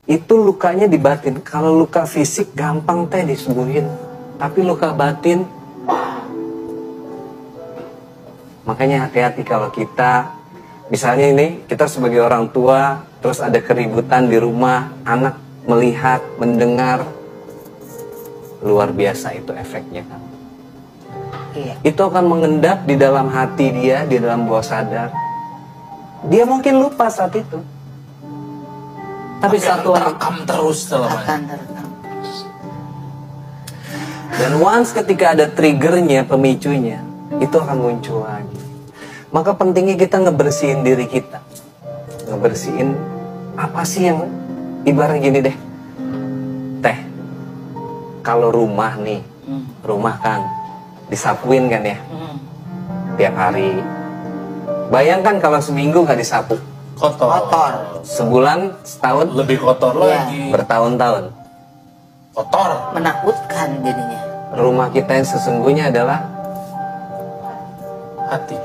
Itu lukanya di batin. Kalau luka fisik gampang teh disembuhin, tapi luka batin, makanya hati-hati kalau kita, misalnya ini kita sebagai orang tua, terus ada keributan di rumah, anak melihat, mendengar, luar biasa itu efeknya kan. Iya. Itu akan mengendap di dalam hati dia, di dalam bawah sadar. Dia mungkin lupa saat itu. Tapi satu terekam terus selamanya. Akan terekam. Dan once ketika ada triggernya, pemicunya, itu akan muncul lagi. Maka pentingnya kita ngebersihin diri kita. Ngebersihin apa sih yang ibarat gini deh. Teh, kalau rumah nih, rumah kan disapuin kan ya, tiap hari. Bayangkan kalau seminggu nggak disapu. Kotor. Sebulan, setahun, Lebih kotor Iya. lagi. bertahun-tahun. Kotor. Menakutkan jadinya. Rumah kita yang sesungguhnya adalah Hati.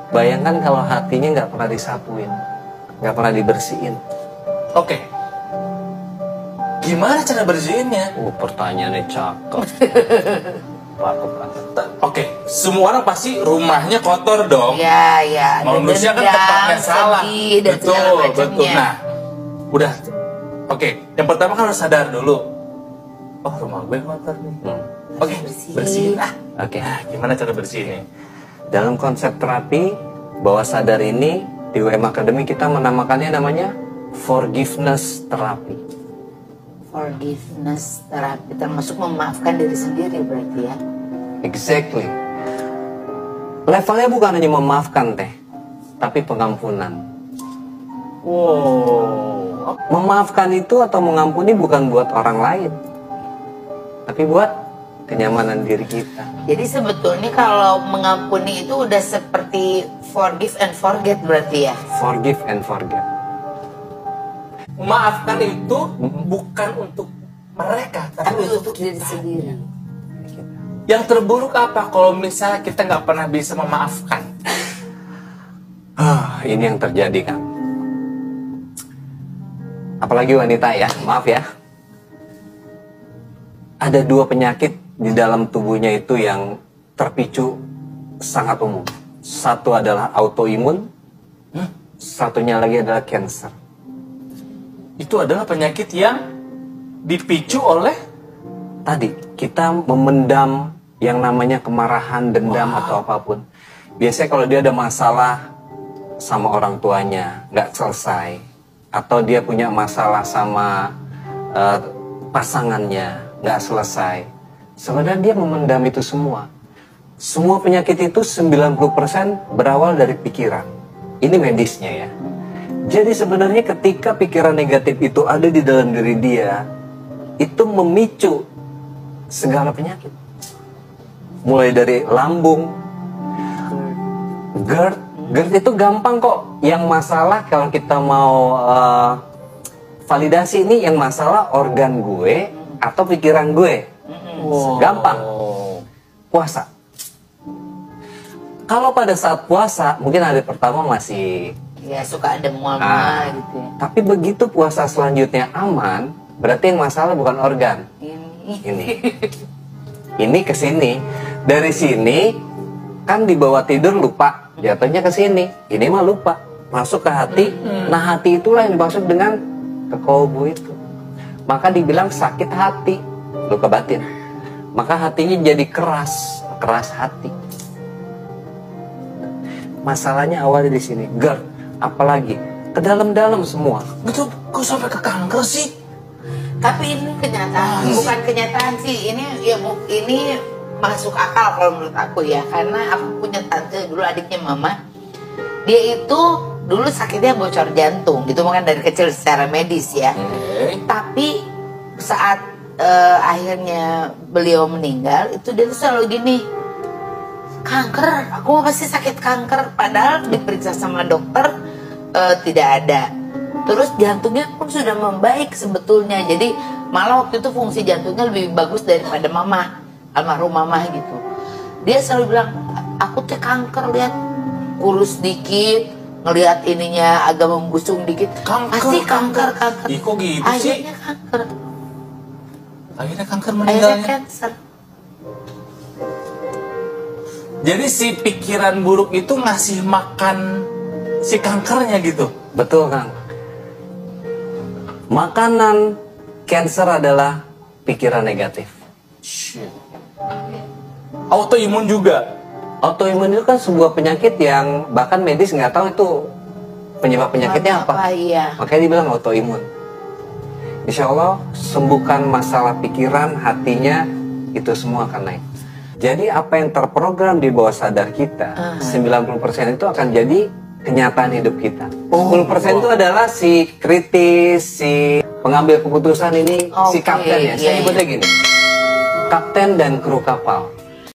bayangkan kalau hatinya nggak pernah disapuin, nggak pernah dibersihin. Oke. Gimana cara bersihinnya? Pertanyaannya cakep. Cakep banget. Oke, semua orang pasti rumahnya kotor dong. Ya, ya. Manusia kan Dendam, tempatnya salah. sedih, dan segala Betul, macamnya. betul. Nah, udah. Oke, yang pertama kan harus sadar dulu. Oh, rumah gue kotor nih. Oke, bersihin ah. Oke. Nah, gimana cara bersihinnya? Dalam konsep terapi bawah sadar ini di WM Academy kita menamakannya namanya forgiveness terapi. Forgiveness terapi, termasuk memaafkan diri sendiri berarti ya. Exactly. Levelnya bukan hanya memaafkan teh, tapi pengampunan. Wow. Memaafkan itu atau mengampuni bukan buat orang lain, tapi buat kenyamanan diri kita. Jadi sebetulnya kalau mengampuni itu udah seperti forgive and forget berarti ya. Forgive and forget. Memaafkan itu bukan untuk mereka, Tapi tapi untuk diri sendiri. yang terburuk apa kalau misalnya kita nggak pernah bisa memaafkan? Ini yang terjadi kan. Apalagi wanita ya, maaf ya. Ada dua penyakit di dalam tubuhnya itu yang terpicu sangat umum. Satu adalah autoimun, satunya lagi adalah cancer. Itu adalah penyakit yang dipicu oleh Tadi kita memendam yang namanya kemarahan, dendam atau apapun. Biasanya kalau dia ada masalah sama orang tuanya nggak selesai, atau dia punya masalah sama pasangannya nggak selesai, sebenarnya dia memendam itu semua. Semua penyakit itu 90% berawal dari pikiran. Ini medisnya ya. Jadi sebenarnya ketika pikiran negatif itu ada di dalam diri dia, itu memicu segala penyakit. Mulai dari lambung, GERD. GERD itu gampang kok. Yang masalah kalau kita mau validasi ini yang masalah organ gue atau pikiran gue. Gampang. Puasa. Kalau pada saat puasa, mungkin hari pertama masih Ya suka ada mual-mual gitu ya. tapi begitu puasa selanjutnya aman, berarti yang masalah bukan organ. Ini ke sini. Dari sini kan di bawah tidur lupa, jatuhnya ke sini. Ini mah lupa, masuk ke hati. Nah, hati itulah yang dimaksud dengan kekolbu itu. Maka dibilang sakit hati, luka batin. Maka hatinya jadi keras hati. Masalahnya awalnya di sini, GERD, apalagi ke dalam-dalam semua. itu kok sampai ke kanker sih? Tapi ini kenyataan, bukan kenyataan sih. Ini ya ini masuk akal kalau menurut aku ya, karena aku punya tante dulu, adiknya mama. Dia itu dulu sakitnya bocor jantung gitu, bukan dari kecil secara medis ya. Tapi saat akhirnya beliau meninggal, itu dia tuh selalu gini, kanker, aku mau pasti sakit kanker. Padahal diperiksa sama dokter tidak ada. Terus jantungnya pun sudah membaik sebetulnya. Jadi malah waktu itu fungsi jantungnya lebih bagus daripada mama, almarhum mama gitu. Dia selalu bilang, aku teh kanker, lihat kurus dikit, ngelihat ininya agak membusung dikit, pasti kanker. Ih, kok gitu sih? Akhirnya kanker. Akhirnya kanker Akhirnya meninggalnya. cancer. Jadi si pikiran buruk itu ngasih makan si kankernya gitu. Betul, Kang. Makanan cancer adalah pikiran negatif. Shit. Autoimun juga. Autoimun itu kan sebuah penyakit yang bahkan medis nggak tahu itu penyebab penyakitnya apa. Iya. Makanya dibilang autoimun. Insya Allah sembuhkan masalah pikiran, hatinya, itu semua akan naik. Jadi apa yang terprogram di bawah sadar kita, 90% itu akan jadi kenyataan hidup kita. 10% itu adalah si kritis, si pengambil keputusan ini, si Oke, kapten ya. iya, Saya nyebutnya gini, kapten dan kru kapal.